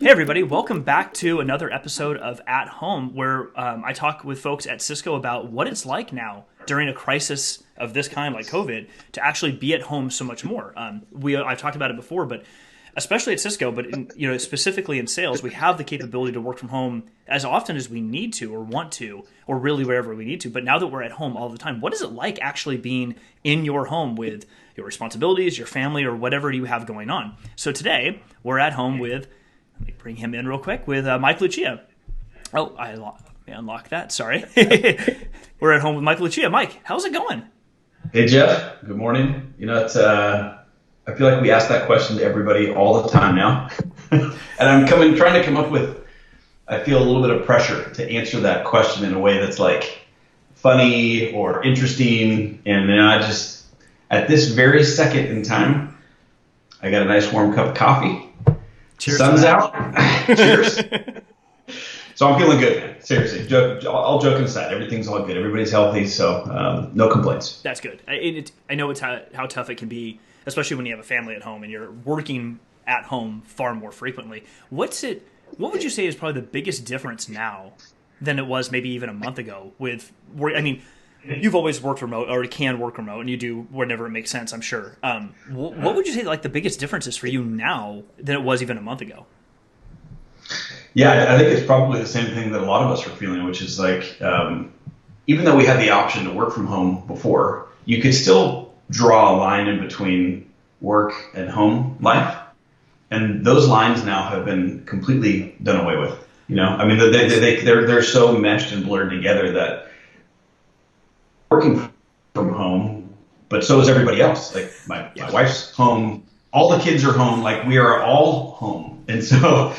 Hey everybody, welcome back to another episode of At Home, where I talk with folks at Cisco about what it's like now during a crisis of this kind, like COVID, to actually be at home so much more. I've talked about it before, but especially at Cisco, but specifically in sales, we have the capability to work from home as often as we need to or want to, or really wherever we need to. But now that we're at home all the time, what is it like actually being in your home with your responsibilities, your family, or whatever you have going on? So today, we're at home with, let me bring him in real quick, with Mike Lucia. Oh, I unlocked that, sorry. We're at home with Mike Lucia. Mike, how's it going? Hey, Jeff. Good morning. I feel like we ask that question to everybody all the time now. And I'm trying to come up with, I feel a little bit of pressure to answer that question in a way that's like funny or interesting. And I just, at this very second in time, I got a nice warm cup of coffee. Cheers. Sun's out. Cheers. So I'm feeling good, man. Seriously. All joking aside, everything's all good. Everybody's healthy, so no complaints. That's good. I know it's how tough it can be, especially when you have a family at home and you're working at home far more frequently. What would you say is probably the biggest difference now than it was maybe even a month ago with work? I mean, you've always worked remote or can work remote, and you do whenever it makes sense, I'm sure. What would you say like the biggest difference is for you now than it was even a month ago? Yeah, I think it's probably the same thing that a lot of us are feeling, which is like, even though we had the option to work from home before, you could still draw a line in between work and home life. And those lines now have been completely done away with. I mean, they're so meshed and blurred together that working from home, but so is everybody else. Like my wife's home, all the kids are home, like we are all home. And so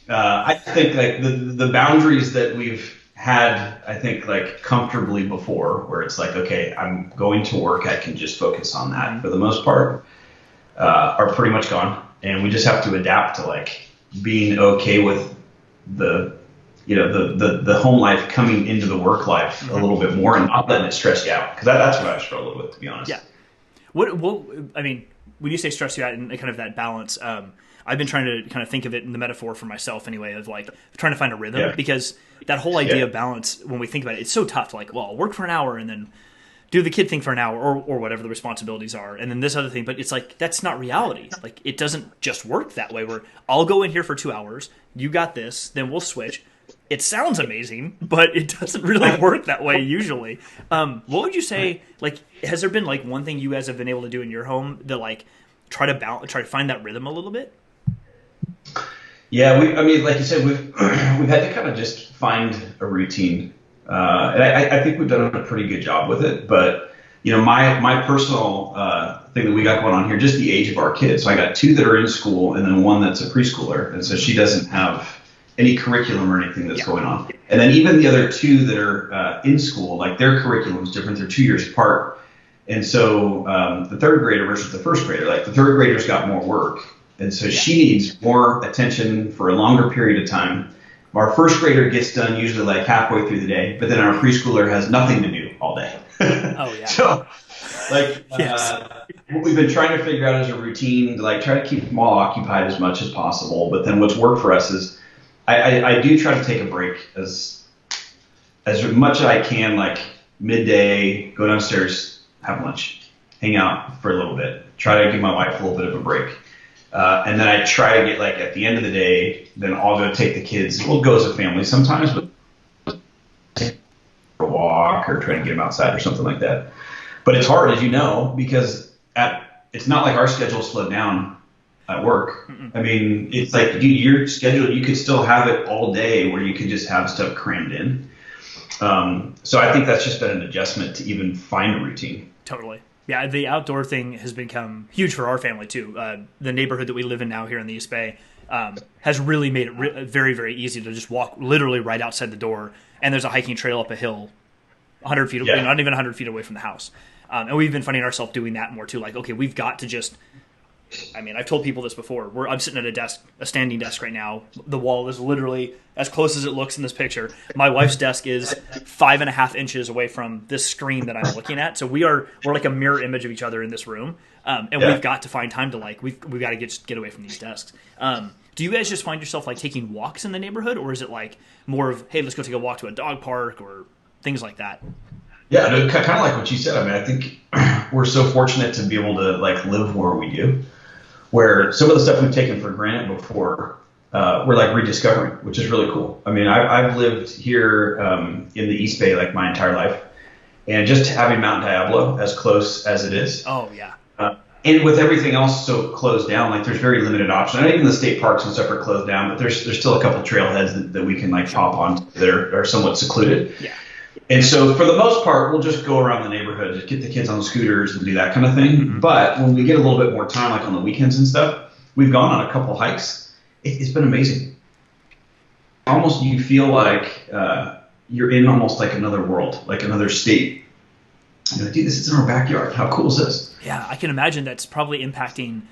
I think like the boundaries that we've had, I think like comfortably before, where it's like, okay, I'm going to work, I can just focus on that for the most part, are pretty much gone. And we just have to adapt to like being okay with the home life coming into the work life a little bit more and not letting it stress you out. Because that's what I struggled with, to be honest. Yeah. I mean, when you say stress you out and kind of that balance, I've been trying to kind of think of it in the metaphor for myself anyway, of like trying to find a rhythm, because that whole idea of balance, when we think about it, it's so tough to like, well, I'll work for an hour and then do the kid thing for an hour or whatever the responsibilities are. And then this other thing, but it's like, that's not reality. Like it doesn't just work that way where I'll go in here for 2 hours. You got this, then we'll switch. It sounds amazing, but it doesn't really work that way usually. What would you say, like, has there been like one thing you guys have been able to do in your home that like try to find that rhythm a little bit? Yeah, like you said, we've had to kind of just find a routine. And I think we've done a pretty good job with it. But, my personal thing that we got going on here, just the age of our kids. So I got 2 that are in school and then 1 that's a preschooler. And so she doesn't have any curriculum or anything that's going on. And then even the other 2 that are in school, like their curriculum is different. They're 2 years apart. And so the 3rd grader versus the 1st grader, like the 3rd grader's got more work. And so she needs more attention for a longer period of time. Our 1st grader gets done usually like halfway through the day, but then our preschooler has nothing to do all day. Oh, yeah. So, like, what we've been trying to figure out as a routine to like try to keep them all occupied as much as possible. But then what's worked for us is I do try to take a break as much as I can, like midday, go downstairs, have lunch, hang out for a little bit, try to give my wife a little bit of a break. And then I try to get like at the end of the day, then I'll go take the kids. We'll go as a family sometimes, but take a walk or try to get them outside or something like that. But it's hard, as you know, because it's not like our schedule slowed down at work. Mm-mm. I mean, it's like your schedule, you could still have it all day where you could just have stuff crammed in. So I think that's just been an adjustment to even find a routine. Totally. Yeah, the outdoor thing has become huge for our family too. The neighborhood that we live in now here in the East Bay has really made it very, very easy to just walk literally right outside the door, and there's a hiking trail up a hill 100 feet away, not even 100 feet away from the house. And we've been finding ourselves doing that more too. Like, okay, we've got to just I mean, I've told people this before. I'm sitting at a standing desk right now. The wall is literally as close as it looks in this picture. My wife's desk is 5.5 inches away from this screen that I'm looking at. So we're like a mirror image of each other in this room. And we've got to find time to we've got to get away from these desks. Do you guys just find yourself like taking walks in the neighborhood, or is it like more of, hey, let's go take a walk to a dog park or things like that? Yeah, kind of like what you said. I mean, I think we're so fortunate to be able to like live where we do, where some of the stuff we've taken for granted before, we're like rediscovering, which is really cool. I mean, I've lived here in the East Bay like my entire life, and just having Mount Diablo as close as it is. Oh yeah. And with everything else so closed down, like there's very limited options. Not even the state parks and stuff are closed down, but there's still a couple trailheads that we can like pop on that are somewhat secluded. Yeah. And so for the most part, we'll just go around the neighborhood, just get the kids on scooters and do that kind of thing. Mm-hmm. But when we get a little bit more time, like on the weekends and stuff, we've gone on a couple hikes. It's been amazing. Almost you feel like you're in almost like another world, like another state. You know, dude, this is in our backyard. How cool is this? Yeah, I can imagine that's probably impacting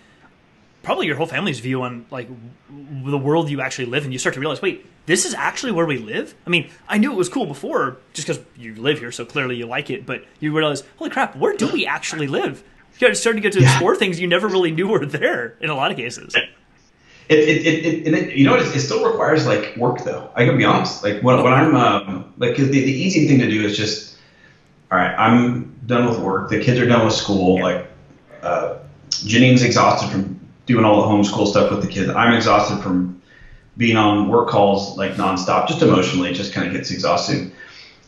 your whole family's view on like the world you actually live in. You start to realize, wait, this is actually where we live? I mean, I knew it was cool before just because you live here, so clearly you like it, but you realize, holy crap, where do we actually live? You start to get to explore things you never really knew were there in a lot of cases. You know what? It still requires like work though. I gotta be honest. Like when I'm like the easy thing to do is just, all right, I'm done with work. The kids are done with school. Like Janine's exhausted from doing all the homeschool stuff with the kids. I'm exhausted from being on work calls like nonstop, just emotionally. It just kind of gets exhausting.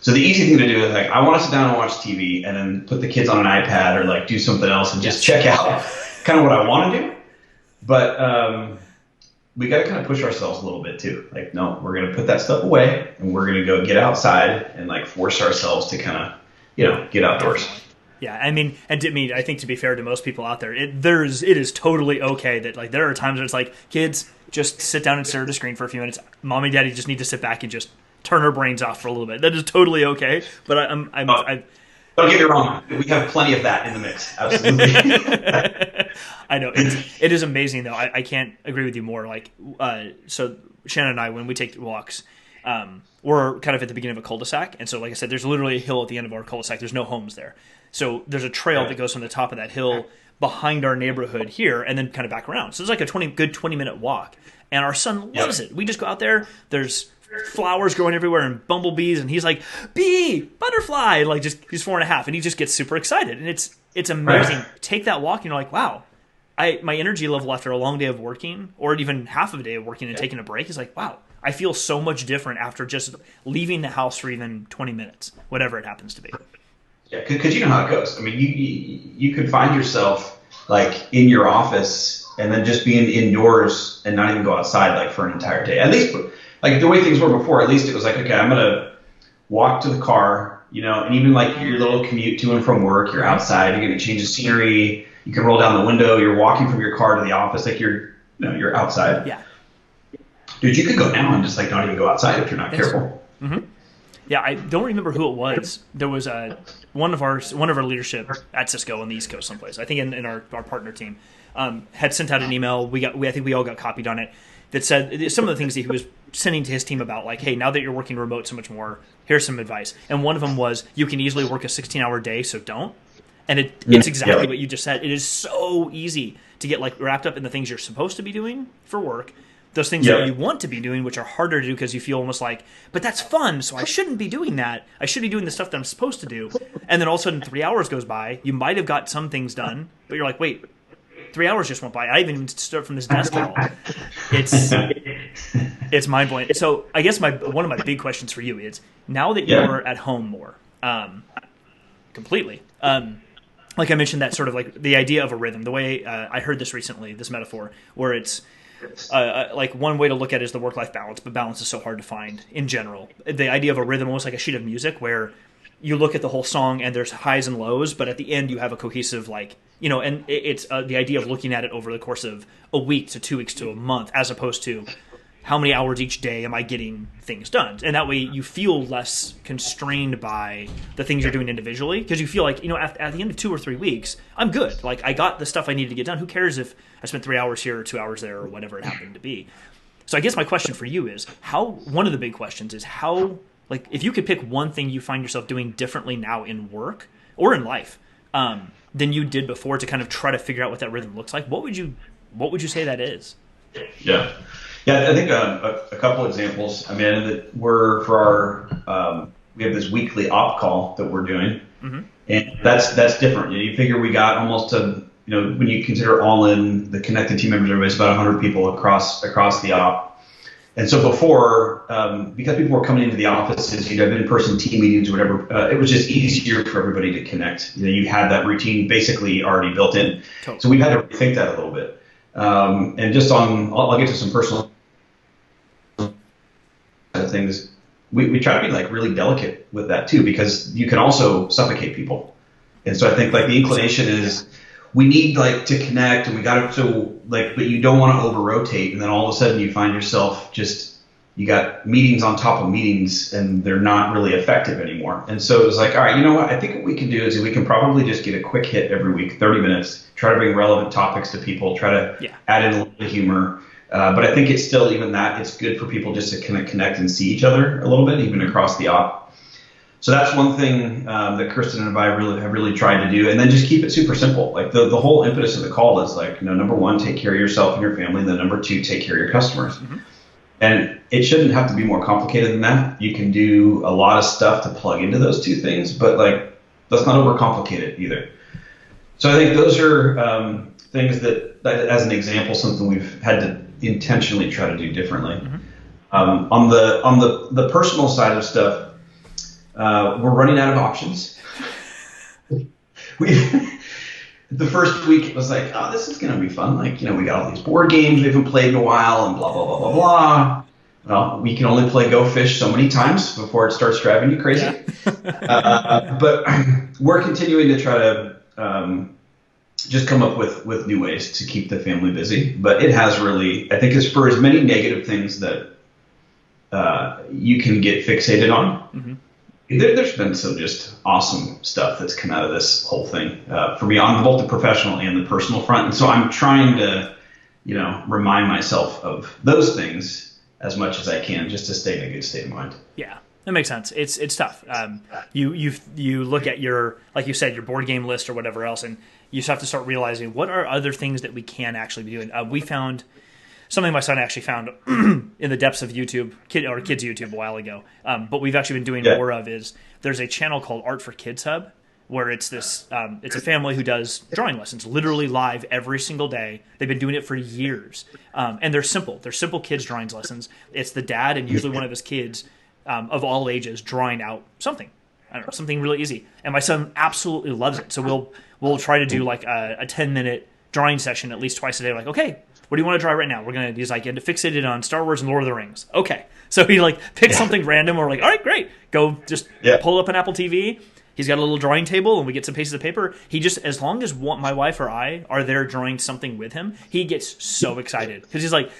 So the easy thing to do is like I want to sit down and watch TV and then put the kids on an iPad or like do something else and just check out kind of what I want to do. But we got to kind of push ourselves a little bit too. Like, no, we're going to put that stuff away and we're going to go get outside and like force ourselves to kind of, get outdoors. Yeah, I mean, I think to be fair to most people out there, it is totally okay that like there are times where it's like, kids, just sit down and stare at a screen for a few minutes. Mom and daddy just need to sit back and just turn our brains off for a little bit. That is totally okay. But don't get me wrong, we have plenty of that in the mix. Absolutely. I know it is amazing though. I can't agree with you more. Like, so Shannon and I, when we take walks, we're kind of at the beginning of a cul-de-sac, and so like I said, there's literally a hill at the end of our cul-de-sac. There's no homes there, so there's a trail that goes from the top of that hill behind our neighborhood here, and then kind of back around. So it's like a 20-minute walk, and our son loves it. We just go out there. There's flowers growing everywhere and bumblebees, and he's like, bee, butterfly, like just he's 4.5, and he just gets super excited, and it's amazing. Take that walk, and you're like, wow. My energy level after a long day of working, or even half of a day of working and taking a break, is like, wow, I feel so much different after just leaving the house for even 20 minutes, whatever it happens to be. Yeah, because you know how it goes. I mean, you could find yourself like in your office and then just being indoors and not even go outside like for an entire day. At least like the way things were before, at least it was like, okay, I'm gonna walk to the car, and even like your little commute to and from work, you're outside, you're gonna change the scenery. You can roll down the window. You're walking from your car to the office, like you're outside. Yeah, dude, you could go now and just like not even go outside if you're not careful. Mm-hmm. Yeah, I don't remember who it was. There was one of our leadership at Cisco on the East Coast, someplace. I think in our partner team had sent out an email. I think we all got copied on it that said some of the things that he was sending to his team about, like, hey, now that you're working remote so much more, here's some advice. And one of them was, you can easily work a 16-hour day, so don't. And it's exactly what you just said. It is so easy to get like wrapped up in the things you're supposed to be doing for work, those things that you want to be doing, which are harder to do because you feel almost like, but that's fun, so I shouldn't be doing that. I should be doing the stuff that I'm supposed to do. And then all of a sudden 3 hours goes by. You might have got some things done, but you're like, wait, 3 hours just went by. I didn't even start from this desk at all. It's mind-blowing. So I guess one of my big questions for you is, now that you're at home more, completely, like I mentioned, that sort of like the idea of a rhythm, the way I heard this recently, this metaphor, where it's like one way to look at it is the work-life balance, but balance is so hard to find in general. The idea of a rhythm, almost like a sheet of music, where you look at the whole song and there's highs and lows, but at the end you have a cohesive, like, and it's the idea of looking at it over the course of a week to 2 weeks to a month, as opposed to how many hours each day am I getting things done? And that way you feel less constrained by the things you're doing individually, because you feel like, at the end of 2 or 3 weeks, I'm good. Like, I got the stuff I needed to get done. Who cares if I spent 3 hours here or 2 hours there or whatever it happened to be? So I guess my question for you is one of the big questions is how, like, if you could pick one thing you find yourself doing differently now in work or in life than you did before to kind of try to figure out what that rhythm looks like, what would you say that is? Yeah. Yeah, I think a couple examples. I mean, that we have this weekly op call that we're doing, and that's different. You figure we got almost when you consider all in the connected team members, everybody's about 100 people across the op. And so before, because people were coming into the offices, you'd have in-person team meetings or whatever, it was just easier for everybody to connect. You had that routine basically already built in. Totally. So we've had to rethink that a little bit. And just I'll get to some personal things. We try to be like really delicate with that too, because you can also suffocate people. And so I think like the inclination is we need like to connect, and we got to but you don't want to over rotate, and then all of a sudden you find yourself you got meetings on top of meetings, and they're not really effective anymore. And so it was like, all right, you know what? I think what we can do is we can probably just get a quick hit every week, 30 minutes, try to bring relevant topics to people, try to add in a little bit of humor. But I think it's still, even that, it's good for people just to kind of connect and see each other a little bit, even across the op. So that's one thing that Kristen and I have really tried to do. And then just keep it super simple. Like the whole impetus of the call is like, number one, take care of yourself and your family. And then number two, take care of your customers. Mm-hmm. And it shouldn't have to be more complicated than that. You can do a lot of stuff to plug into those two things, but like, let's not overcomplicate it either. So I think those are things that, as an example, something we've had to intentionally try to do differently. Mm-hmm. On the personal side of stuff, we're running out of options. The first week it was like, oh, this is going to be fun. Like, we got all these board games we haven't played in a while, and blah, blah, blah, blah, blah. Well, we can only play Go Fish so many times before it starts driving you crazy. Yeah. But we're continuing to try to just come up with new ways to keep the family busy. But it has really, I think, as for as many negative things that you can get fixated on, mm-hmm. There's been some just awesome stuff that's come out of this whole thing for me on both the professional and the personal front. And so I'm trying to, remind myself of those things as much as I can, just to stay in a good state of mind. Yeah, that makes sense. It's tough. You look at your, like you said, your board game list or whatever else, and you just have to start realizing what are other things that we can actually be doing. We found something my son actually found in the depths of YouTube, kids YouTube a while ago. But we've actually been doing more of is there's a channel called Art for Kids Hub, where it's this it's a family who does drawing lessons literally live every single day. They've been doing it for years, and they're simple. They're simple kids drawing lessons. It's the dad and usually one of his kids of all ages drawing out something. I don't know, something really easy. And my son absolutely loves it. So we'll try to do like a 10-minute drawing session at least twice a day. Like, okay, what do you want to draw right now? He's like fixated on Star Wars and Lord of the Rings. Okay. So he picks something random. Or like, all right, great. Go just pull up an Apple TV. He's got a little drawing table and we get some pieces of paper. He just, as long as my wife or I are there drawing something with him, he gets so excited. Because he's like,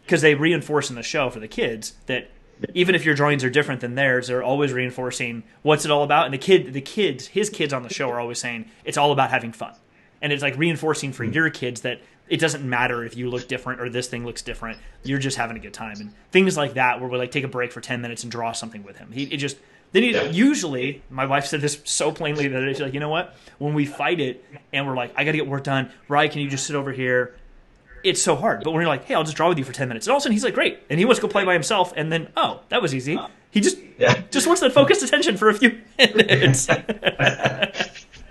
because they reinforce in the show for the kids that even if your drawings are different than theirs, they're always reinforcing what's it all about. And his kids on the show are always saying it's all about having fun. And it's like reinforcing for your kids that it doesn't matter if you look different or this thing looks different. You're just having a good time. And things like that where we take a break for 10 minutes and draw something with him. Usually, my wife said this so plainly that she's like, you know what? When we fight it and we're like, I got to get work done. Rye, can you just sit over here? It's so hard. But when you're like, hey, I'll just draw with you for 10 minutes. And all of a sudden he's like, great. And he wants to go play by himself. And then, oh, that was easy. He just wants that focused attention for a few minutes.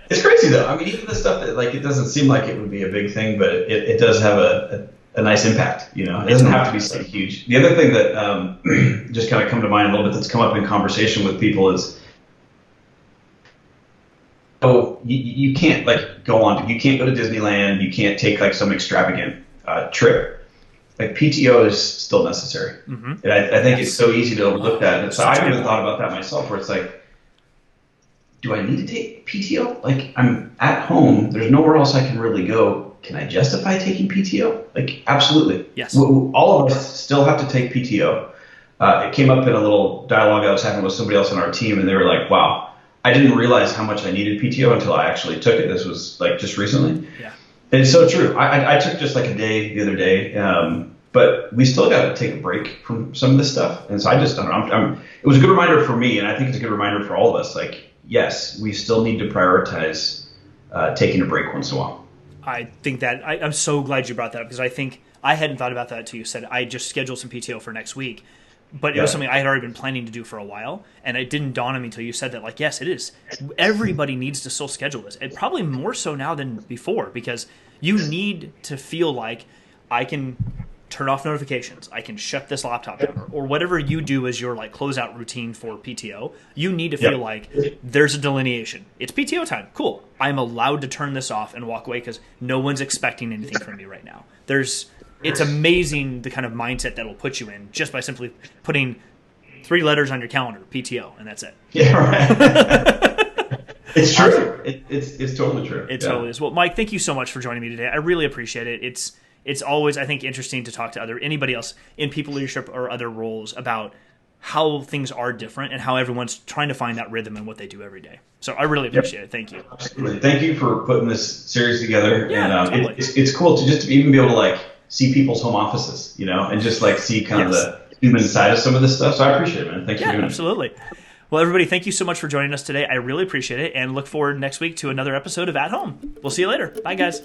It's crazy though. I mean, even the stuff that it doesn't seem like it would be a big thing, but it does have a nice impact. It doesn't have to be so huge. The other thing that just kind of come to mind a little bit that's come up in conversation with people is, you can't you can't go to Disneyland. You can't take some extravagant trip. PTO is still necessary. Mm-hmm. And I think it's so easy to overlook that. And so I've even thought about that myself, where it's like, do I need to take PTO? I'm at home. There's nowhere else I can really go. can I justify taking PTO? Like, absolutely. Yes. All of us still have to take PTO. It came up in a little dialogue I was having with somebody else on our team, and they were like, wow, I didn't realize how much I needed PTO until I actually took it. This was like just recently. Yeah. And it's so true. I took just like a day the other day, but we still got to take a break from some of this stuff. And so I just don't know. It was a good reminder for me, and I think it's a good reminder for all of us. Like, yes, we still need to prioritize taking a break once in a while. I think that I'm so glad you brought that up, because I think I hadn't thought about that until you said I just scheduled some PTO for next week. But it was something I had already been planning to do for a while, and it didn't dawn on me until you said that, like, yes, it is. Everybody needs to still schedule this. And probably more so now than before, because you need to feel like I can turn off notifications, I can shut this laptop down, or whatever you do as your like closeout routine for PTO. You need to feel like there's a delineation. It's PTO time. Cool. I'm allowed to turn this off and walk away because no one's expecting anything from me right now. It's amazing the kind of mindset that will put you in just by simply putting 3 letters on your calendar, PTO, and that's it. Yeah, right. It's true. It's totally true. It totally is. Well, Mike, thank you so much for joining me today. I really appreciate it. It's always, I think, interesting to talk to anybody else in people leadership or other roles about how things are different and how everyone's trying to find that rhythm in what they do every day. So I really appreciate it. Thank you. Absolutely. Thank you for putting this series together. Yeah, and totally. it's cool to just even be able to like see people's home offices, and just like see kind of the human side of some of this stuff. So I appreciate it, man. Thanks for doing absolutely. Well, everybody, thank you so much for joining us today. I really appreciate it, and look forward next week to another episode of At Home. We'll see you later. Bye, guys.